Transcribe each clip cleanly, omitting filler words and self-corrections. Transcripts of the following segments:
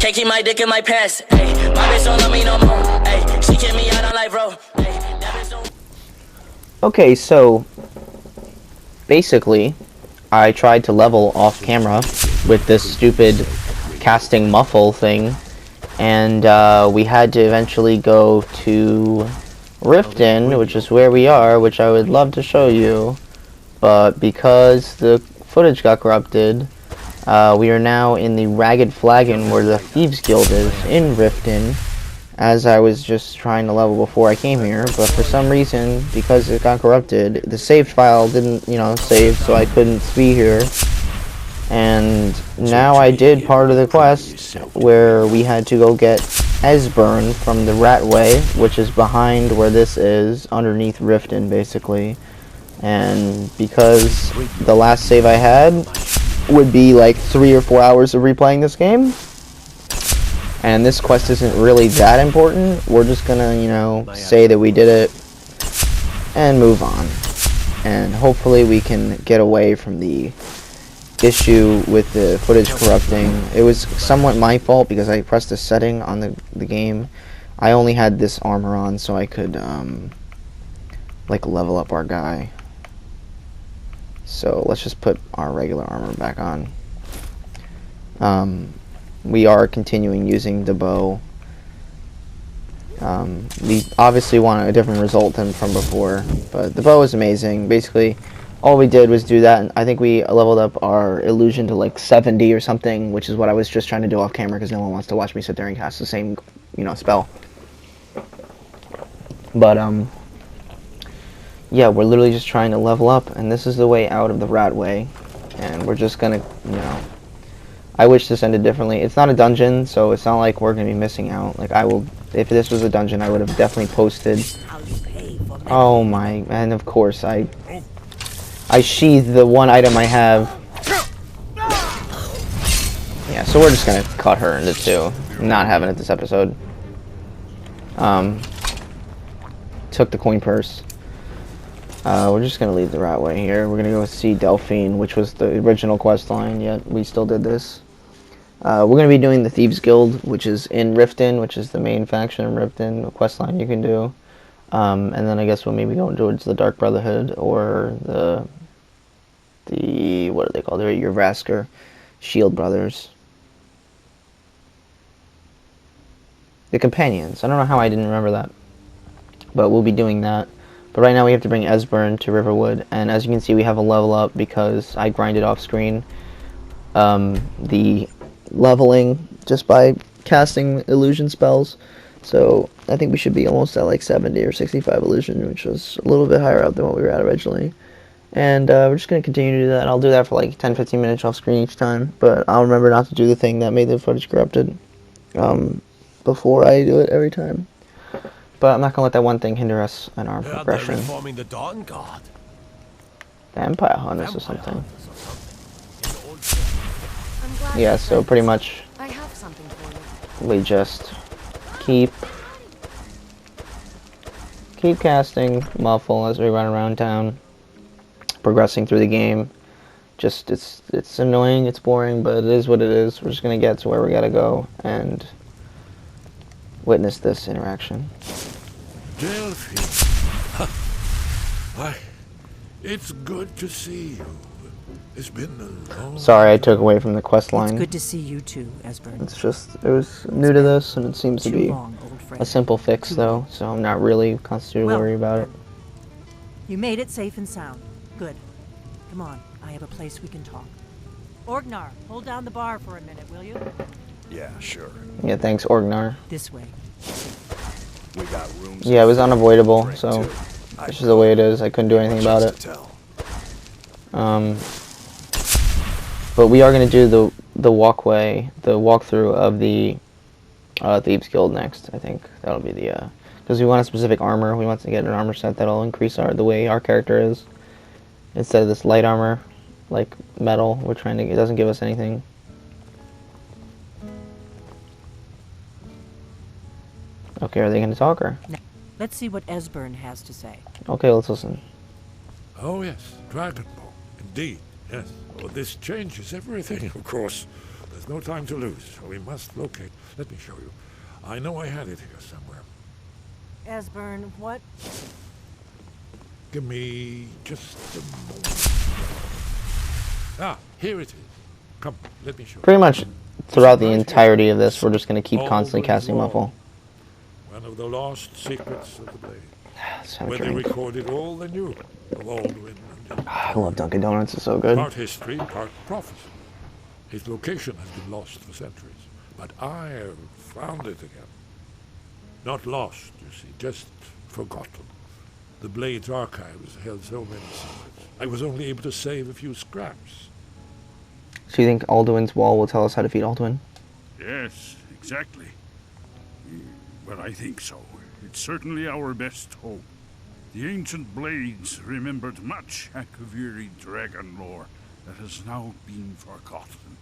Can't keep my dick in my pants. Hey, my bitch don't love me no more. Hey, she kicked me out on life, bro. Hey, that bitch don't. Okay, so basically, I tried to level off camera with this stupid casting muffle thing, and we had to eventually go to Riften, which is where we are, which I would love to show you, but because the footage got corrupted, we are now in the Ragged Flagon where the Thieves Guild is in Riften, as I was just trying to level before I came here, but for some reason, because it got corrupted, the saved file didn't, save, so I couldn't be here. And now I did part of the quest where we had to go get Esbern from the Ratway, which is behind where this is, underneath Riften, basically. And because the last save I had would be like 3 or 4 hours of replaying this game, and this quest isn't really that important, we're just gonna, say that we did it and move on. And hopefully we can get away from the issue with the footage corrupting. It was somewhat my fault because I pressed a setting on the game. I only had this armor on so I could like level up our guy. So let's just put our regular armor back on. We are continuing using the bow. We obviously want a different result than from before, but the bow is amazing. Basically, all we did was do that, and I think we leveled up our illusion to like 70 or something, which is what I was just trying to do off camera because no one wants to watch me sit there and cast the same, spell. But, yeah, we're literally just trying to level up, and this is the way out of the Ratway, and we're just gonna, I wish this ended differently. It's not a dungeon, so it's not like we're gonna be missing out. Like, if this was a dungeon, I would have definitely posted. Oh my, and of course, I sheathed the one item I have. Yeah, so we're just gonna cut her into two. Not having it this episode. Took the coin purse. We're just gonna leave the Ratway here. We're gonna go see Delphine, which was the original quest line, yet we still did this. We're gonna be doing the Thieves Guild, which is in Riften, which is the main faction in Riften, a quest line you can do. And then I guess we'll maybe go towards the Dark Brotherhood or the what are they called? They're your Vrasker Shield Brothers. The Companions. I don't know how I didn't remember that. But we'll be doing that. But right now we have to bring Esbern to Riverwood, and as you can see we have a level up because I grinded off screen the leveling just by casting illusion spells. So I think we should be almost at like 70 or 65 illusion, which was a little bit higher up than what we were at originally. And we're just going to continue to do that. I'll do that for like 10-15 minutes off screen each time, but I'll remember not to do the thing that made the footage corrupted before I do it every time. But I'm not going to let that one thing hinder us in our progression. The Dawn Guard. Vampire Hunters or something. Yeah, so pretty much I have something for you. we just keep casting Muffle as we run around town, progressing through the game. Just it's annoying, it's boring, but it is what it is. We're just going to get to where we got to go and witness this interaction. Delphine. Why, it's good to see you. It's been a long... Sorry, I took away from the quest line. It's good to see you too, Esbern. It's just, it was new to this, and it seems to be Long, old friend. a simple fix, though, so I'm not really constantly worried about it. You made it safe and sound. Good. Come on, I have a place we can talk. Orgnar, hold down the bar for a minute, will you? Yeah, sure. Yeah, thanks, Orgnar. This way. We got rooms. Yeah, it was unavoidable, so this is the way it is. I couldn't do anything about it. But we are going to do the walkthrough of the Thieves Guild next. I think that'll be the because we want a specific armor. We want to get an armor set that'll increase the way our character is. Instead of this light armor, like metal, we're trying to. It doesn't give us anything. Okay, are they going to talk or? Now, let's see what Esbern has to say. Okay, let's listen. Oh yes, Dragonbow. Indeed, yes. Well, this changes everything, of course. There's no time to lose, so we must locate. Let me show you. I know I had it here somewhere. Esbern, what? Give me just a moment. Ah, here it is. Come, let me show you. Pretty much throughout the entirety of this, we're just going to keep constantly Always casting wrong. Muffle. One of the lost secrets of the blade. Let's have a Where they drink. recorded all they knew of Alduin and I love Dunkin' Donuts, it's so good. part history, part prophecy. His location has been lost for centuries, but I have found it again. Not lost, you see, just forgotten. The Blade's archives held so many secrets. I was only able to save a few scraps. So you think Alduin's Wall will tell us how to defeat Alduin? Yes, exactly. Well, I think so. It's certainly our best hope. The ancient blades remembered much Akaviri dragon lore that has now been forgotten.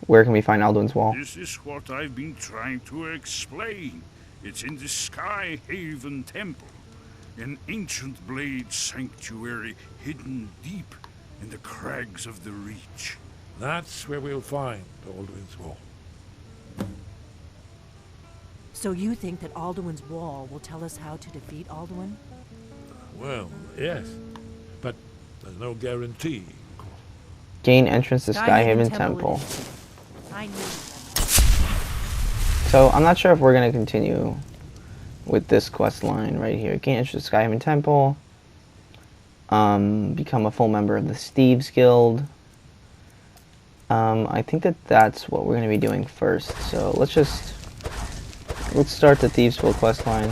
Where can we find Alduin's Wall? This is what I've been trying to explain. It's in the Sky Haven Temple, an ancient blade sanctuary hidden deep in the crags of the Reach. That's where we'll find Alduin's Wall. So you think that Alduin's Wall will tell us how to defeat Alduin? Well, yes, but there's no guarantee. Gain entrance to Skyhaven Skyhaven Temple. I knew that. So I'm not sure if we're going to continue with this quest line right here. Gain entrance to Skyhaven Temple. Become a full member of the Thieves Guild. I think that's what we're going to be doing first. So let's start the Thieves Guild quest line.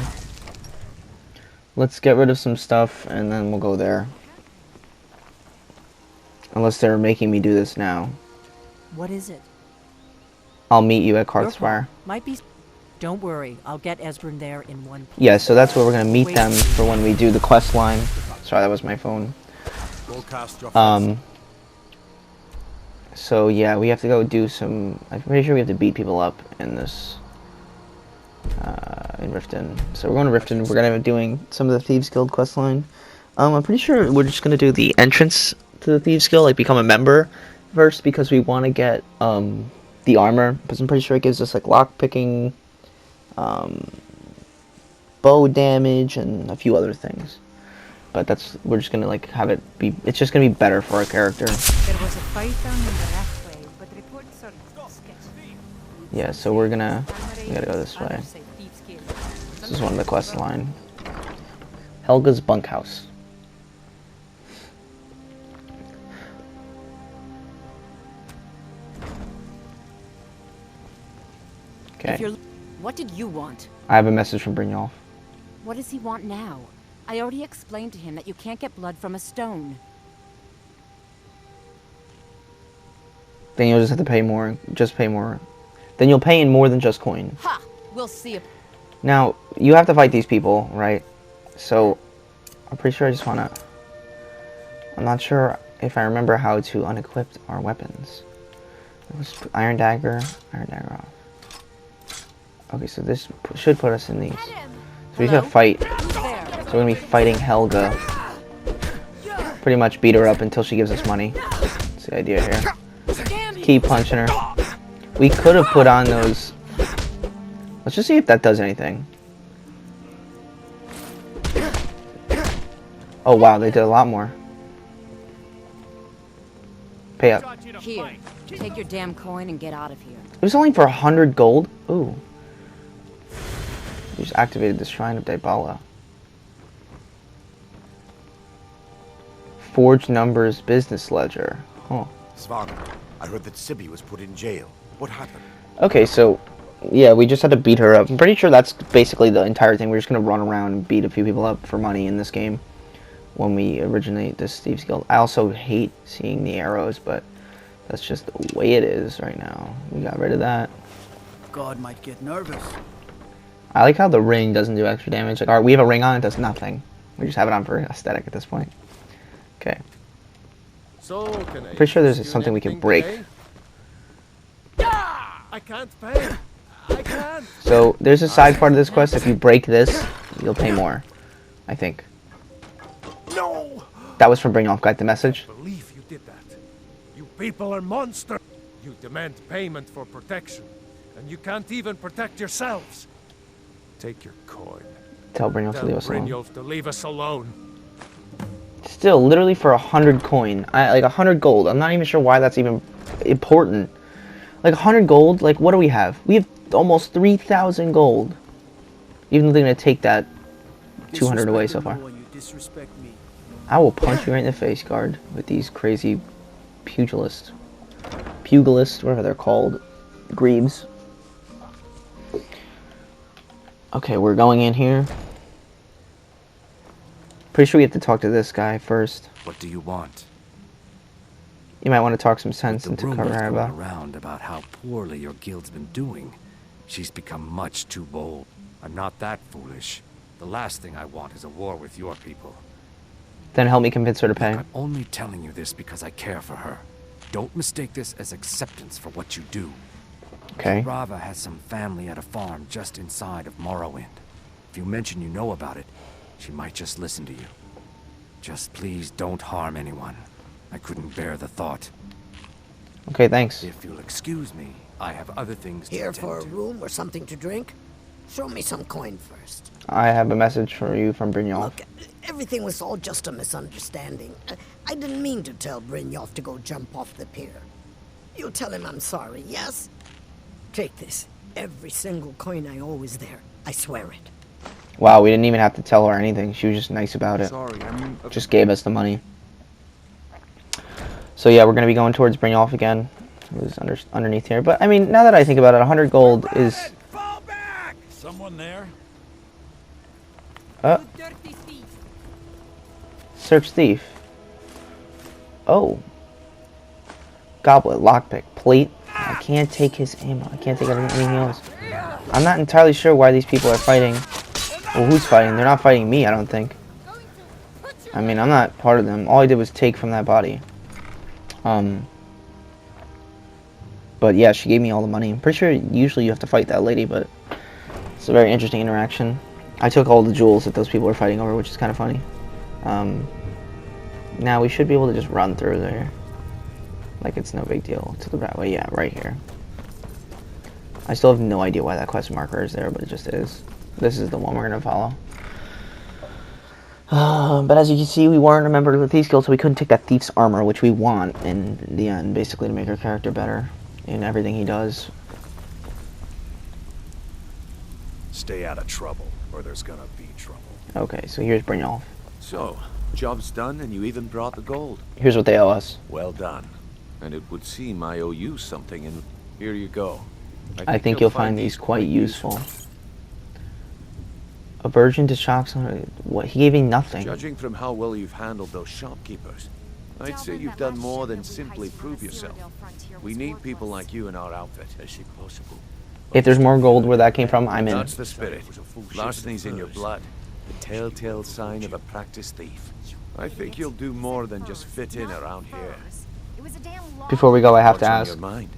Let's get rid of some stuff and then we'll go there. Unless they're making me do this now. What is it? I'll meet you at Your call. Karthspire. Might be. Don't worry, I'll get Esbern there in one piece. Yeah, so that's where we're going to meet them for when we do the quest line. Sorry, that was my phone. So yeah, we have to go do some. I'm pretty sure we have to beat people up in this. In Riften. So we're going to Riften. We're going to be doing some of the Thieves Guild quest line. I'm pretty sure we're just going to do the entrance to the Thieves Guild, like become a member first, because we want to get the armor. Because I'm pretty sure it gives us like lock picking, bow damage, and a few other things. But we're just gonna like have it be. It's just gonna be better for our character. There was a fight down in the Rathway, but reports are sketchy. Yeah, so we gotta go this way. Others say thieves kill. This is one of the quest line. Helga's bunkhouse. Okay. What did you want? I have a message from Brynjolf. What does he want now? I already explained to him that you can't get blood from a stone. Then you'll just have to pay more. Just pay more. Then you'll pay in more than just coin. Ha! We'll see. Now, you have to fight these people, right? So, I'm pretty sure I just wanna... I'm not sure if I remember how to unequip our weapons. It was Iron Dagger off. Okay, so this should put us in these. So we gotta fight. So we're gonna be fighting Helga. Pretty much beat her up until she gives us money. That's the idea here. Keep punching her. We could have put on those... Let's just see if that does anything. Oh wow, they did a lot more. Pay up. Here, take your damn coin and get out of here. It was only for 100 gold. Ooh. We just activated the Shrine of Daibala. Forged Numbers Business Ledger. Oh. Svan, I heard that Sibi was put in jail. What happened? Okay, so yeah, we just had to beat her up. I'm pretty sure that's basically the entire thing. We're just gonna run around and beat a few people up for money in this game when we originate this Thieves Guild. I also hate seeing the arrows, but that's just the way it is right now. We got rid of that. God might get nervous. I like how the ring doesn't do extra damage. Like, we have a ring on, it does nothing. We just have it on for aesthetic at this point. Okay. So, can I Pretty sure there's assist you in something we can anything break. today? I can't pay. I can't. So, there's a side part of this quest. If you break this, you'll pay more. I think. No! That was from Brynjolf. Got the message? Believe you did that. You people are monsters. You demand payment for protection, and you can't even protect yourselves. Take your coin. Tell Brynjolf to Tell leave us alone. Brynjolf to leave us alone. Still, literally for 100 coin. Like 100 gold. I'm not even sure why that's even important. Like 100 gold, like what do we have? We have almost 3,000 gold. Even though they're going to take that 200 away so far. I will punch you right in the face, guard, with these crazy pugilists, whatever they're called, grebes. Okay, we're going in here. Pretty sure we have to talk to this guy first. What do you want? You might want to talk some sense With the into rumors going Carrara. around about how poorly your guild's been doing, she's become much too bold. I'm not that foolish. The last thing I want is a war with your people. Then help me convince her to pay. Look, I'm only telling you this because I care for her. Don't mistake this as acceptance for what you do. Okay. Rava has some family at a farm just inside of Morrowind. If you mention you know about it, she might just listen to you. Just please don't harm anyone. I couldn't bear the thought. Okay, thanks. If you'll excuse me, I have other things to Here attend for a to. room or something to drink? Show me some coin first. I have a message for you from Brynjolf. Look, everything was all just a misunderstanding. I didn't mean to tell Brynjolf to go jump off the pier. You'll tell him I'm sorry, yes? Take this. Every single coin I owe is there. I swear it. Wow, we didn't even have to tell her anything. She was just nice about it. Sorry, Just gave us the money. So yeah, we're going to be going towards Brynjolf again. It was underneath here. But, I mean, now that I think about it, 100 gold is... Fall back! Someone there? Search thief. Oh. Goblet, lockpick, plate. I can't take his ammo. I can't take anything else. I'm not entirely sure why these people are fighting. Well, who's fighting? They're not fighting me, I don't think. I mean, I'm not part of them. All I did was take from that body. But yeah, she gave me all the money. I'm pretty sure usually you have to fight that lady, but it's a very interesting interaction. I took all the jewels that those people are fighting over, which is kind of funny. Now we should be able to just run through there. Like it's no big deal. To the right way, yeah, right here. I still have no idea why that question marker is there, but it just is. This is the one we're going to follow. But as you can see, we weren't a member of the Thieves Guild, so we couldn't take that thief's armor, which we want in the end, basically to make our character better in everything he does. Stay out of trouble, or there's gonna be trouble. Okay, so here's Brynjolf. So, job's done, and you even brought the gold. Here's what they owe us. Well done. And it would seem I owe you something, and here you go. I think you'll find these quite useful. Aversion to shocks. What? He gave me nothing. Judging from how well you've handled those shopkeepers, I'd say you've done more than simply prove yourself. We need people like you in our outfit. If there's more gold where that came from, I'm in. That's the spirit. Larceny's in your blood. The telltale sign of a practiced thief. I think you'll do more than just fit in around here. Before we go, I have to What's on ask. your mind?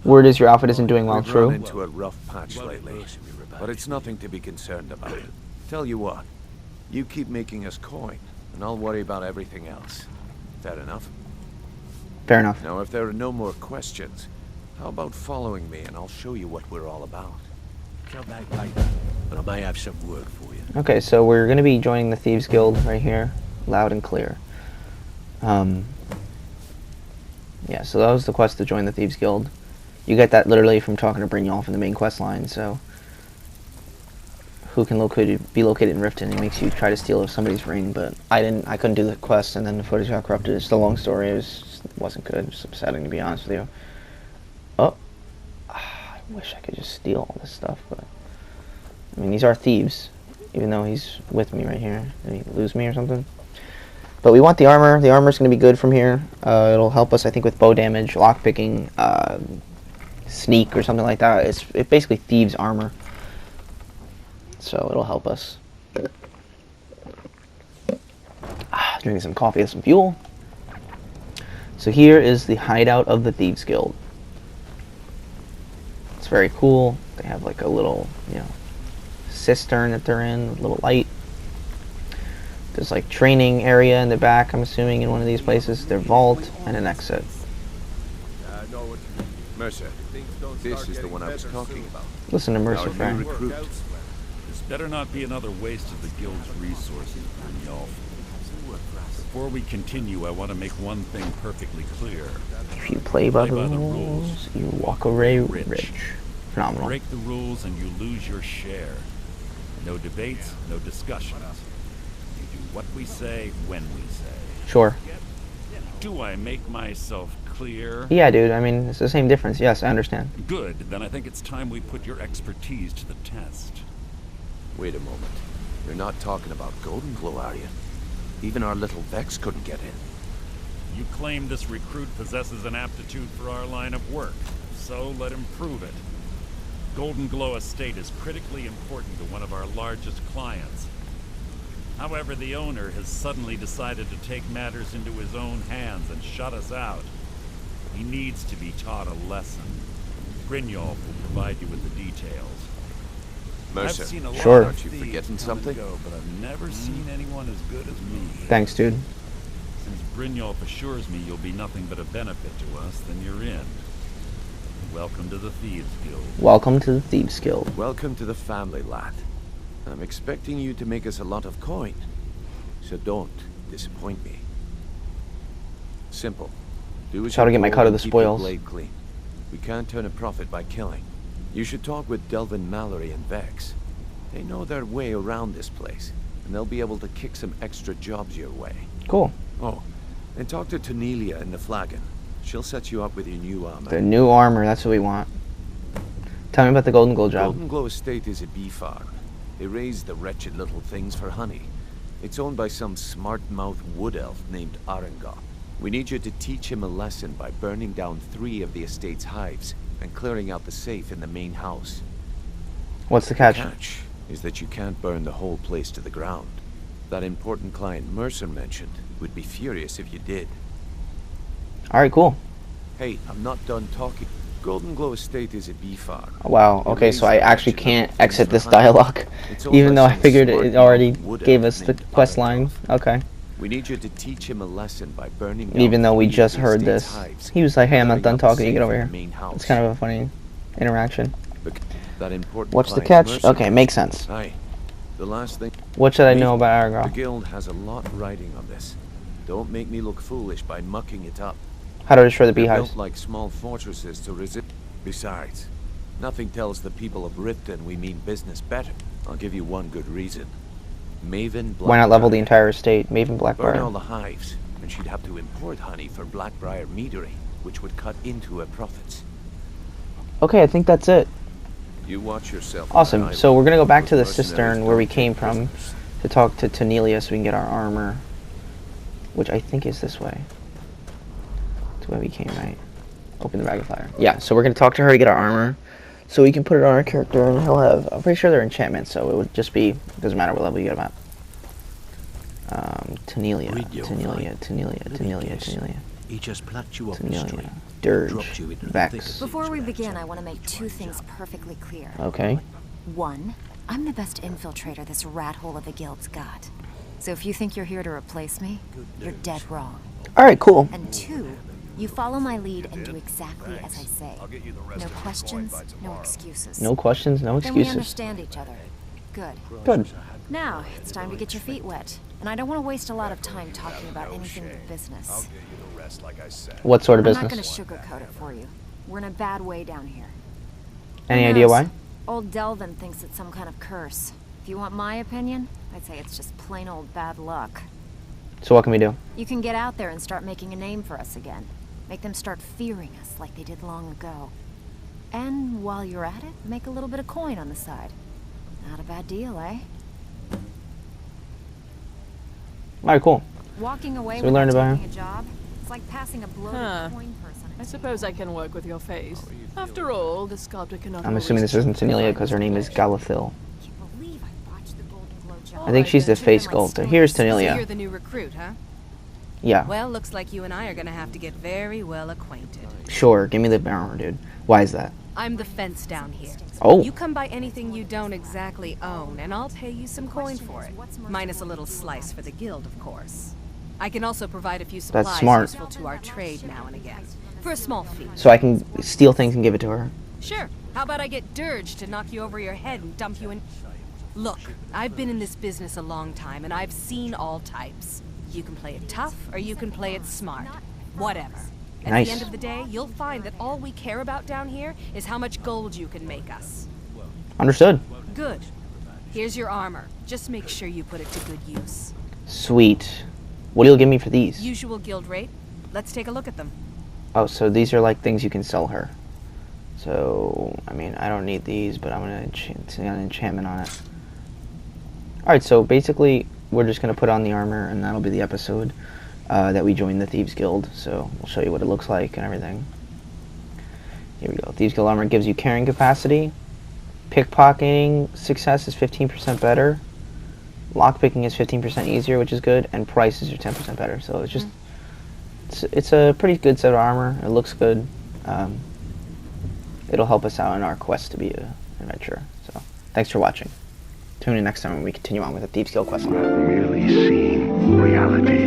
Word is your outfit isn't doing well, We've run true? into a rough patch lately, but it's nothing to be concerned about. Tell you what, you keep making us coin, and I'll worry about everything else. Fair enough? Fair enough. Now, if there are no more questions, how about following me and I'll show you what we're all about? Come back later, and I may have some work for you. Okay, so we're going to be joining the Thieves Guild right here, loud and clear. Yeah, so that was the quest to join the Thieves Guild. You get that literally from talking to Brynjolf in the main quest line, so... Who can be located in Riften? It makes you try to steal somebody's ring, but I couldn't do the quest, and then the footage got corrupted. It's a long story. It wasn't good. It was upsetting, to be honest with you. Oh. I wish I could just steal all this stuff, but... I mean, these are thieves, even though he's with me right here. Did he lose me or something? But we want the armor. The armor's going to be good from here. It'll help us, I think, with bow damage, lockpicking, sneak, or something like that. It's basically thieves' armor. So it'll help us. Drinking some coffee and some fuel. So here is the hideout of the Thieves Guild. It's very cool. They have like a little, cistern that they're in, a little light. There's like training area in the back, I'm assuming, in one of these places. Their vault and an exit. Mercer, this is the one I was talking about. Listen to Mercer, Our new Frank. recruit. This better not be another waste of the guild's resources, Brynjolf. Before we continue, I want to make one thing perfectly clear. If you play by the rules, you walk away rich. Phenomenal. Break the rules and you lose your share. No debates, no discussions. You do what we say, when we say. Sure. Do I make myself clear? Yeah, dude. I mean, it's the same difference. Yes, I understand. Good. Then I think it's time we put your expertise to the test. Wait a moment. You're not talking about Golden Glow, are you? Even our little Vex couldn't get in. You claim this recruit possesses an aptitude for our line of work, so let him prove it. Golden Glow Estate is critically important to one of our largest clients. However, the owner has suddenly decided to take matters into his own hands and shut us out. He needs to be taught a lesson. Brynjolf will provide you with the details. Mercer, I've seen a lot Sure. of Aren't you thieves forgetting come and something? go, but I've never seen anyone as good as me. Thanks, dude. Since Brynjolf assures me you'll be nothing but a benefit to us, then you're in. Welcome to the Thieves Guild. Welcome to the Thieves Guild. Welcome to the family, lad. I'm expecting you to make us a lot of coin, so don't disappoint me. Simple. Do as How to you're get my told cut of and the keep your spoils. blade clean. We can't turn a profit by killing. You should talk with Delvin Mallory and Vex. They know their way around this place, and they'll be able to kick some extra jobs your way. Cool. Oh, and talk to Tanelia in the Flagon. She'll set you up with your new armor. The new armor, that's what we want. Tell me about the Golden Glow job. Golden Glow Estate is a bee farm. They raise the wretched little things for honey. It's owned by some smart-mouthed wood elf named Arenga. We need you to teach him a lesson by burning down 3 of the estate's hives and clearing out the safe in the main house. What's the catch? The catch is that you can't burn the whole place to the ground. That important client Mercer mentioned would be furious if you did. Alright, cool. Hey, I'm not done talking. Golden Glow Estate is a bee farm. Wow, They okay, raise so I the actually wretched can't little things exit for this honey. dialogue. It's owned Even by though I some figured it smart-mouthed already wood gave elf us the named quest line. Arenga. Okay. We need you to teach him a lesson by burning down Even though we 3 of just the heard estate's this. hives, He was like, hey, I'm not clearing done out the talking, you safe get over in here. the main house. It's kind of a funny interaction. That important What's the client catch? Mercer Okay, makes sense. Aye. The last thing. What should I know Me, about The Aragorn? guild has a lot riding on this. Don't make me look foolish by mucking it up. How to destroy the They're beehives? built like small fortresses to resist. Besides, nothing tells the people of Riften we mean business better. I'll give you one good reason. Maven Blackbriar. Why not level the entire estate? Maven Burn all Blackbriar. the hives, and she'd have to import honey for Blackbriar meadery, which would cut into her profits. Okay, I think that's it. You watch yourself. Awesome. So we're gonna go back to the Those mercenaries cistern where we don't came take from prisoners. to talk to Tanelia so we can get our armor, which I think is this way. To where we came, right? Open the bag of fire. Yeah. So we're gonna talk to her to get our armor, so we can put it on our character, and he'll have. I'm pretty sure they're enchantments, so it would just be. It doesn't matter what level you get them at. Tanelia. He just plucked you off the street. Tanelia. Dirge. Dropped you into the Vex. thick of Before we things begin, back I want to make 2 things perfectly clear. Okay. 1, I'm the best infiltrator this rat hole of a guild's got. So if you think you're here to replace me, you're dead wrong. All right. Cool. And 2, you follow my lead and do exactly as I say. No questions, no excuses. No questions, no Then we excuses. understand each other. Good. Good. Now, it's time to get your feet wet. And I don't want to waste a lot of time talking about anything but business. What sort of I'm not going business? to sugarcoat it for you. We're in a bad way down here. Any Who idea knows? why? Old Delvin thinks it's some kind of curse. If you want my opinion, I'd say it's just plain old bad luck. So what can we do? You can get out there and start making a name for us again. Make them start fearing us like they did long ago. And while you're at it, make a little bit of coin on the side. Not a bad deal, eh? All right. Cool. Walking away So we learned without about taking a job, it's like passing a bloated coin purse on a I suppose I can work with your face. After all, the sculptor cannot. I'm assuming this isn't Tanelia because her name is Galithil. Can't believe I botched the Golden Glow job. I think she's the face sculptor. Here's So you're Tanelia. the new recruit, huh? Yeah. Well, looks like you and I are gonna have to get very well acquainted. Sure. Give me the armor, dude. Why is that? I'm the fence down here. Oh. You come by anything you don't exactly own, and I'll pay you some coin for it. Minus a little slice for the guild, of course. I can also provide a few supplies smart. useful to our trade now and again. For a small fee. So I can steal things and give it to her. Sure. How about I get Dirge to knock you over your head and dump you in... Look, I've been in this business a long time, and I've seen all types. You can play it tough, or you can play it smart. Whatever. At Nice. the end of the day, you'll find that all we care about down here is how much gold you can make us. Understood. Good. Here's your armor. Just make sure you put it to good use. Sweet. What do you give me for these? Usual guild rate. Let's take a look at them. Oh, so these are like things you can sell her. So, I mean, I don't need these, but I'm going to see an enchantment on it. Alright, so basically, we're just going to put on the armor, and that'll be the episode that we join the Thieves Guild. So, we'll show you what it looks like and everything. Here we go. Thieves Guild armor gives you carrying capacity. Pickpocketing success is 15% better. Lockpicking is 15% easier, which is good. And prices are 10% better. So, it's just... It's a pretty good set of armor. It looks good. It'll help us out in our quest to be an adventurer. So, thanks for watching. Tune in next time when we continue on with the Thieves Guild quest line. Merely seeing reality.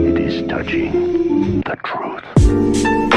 It is touching the truth.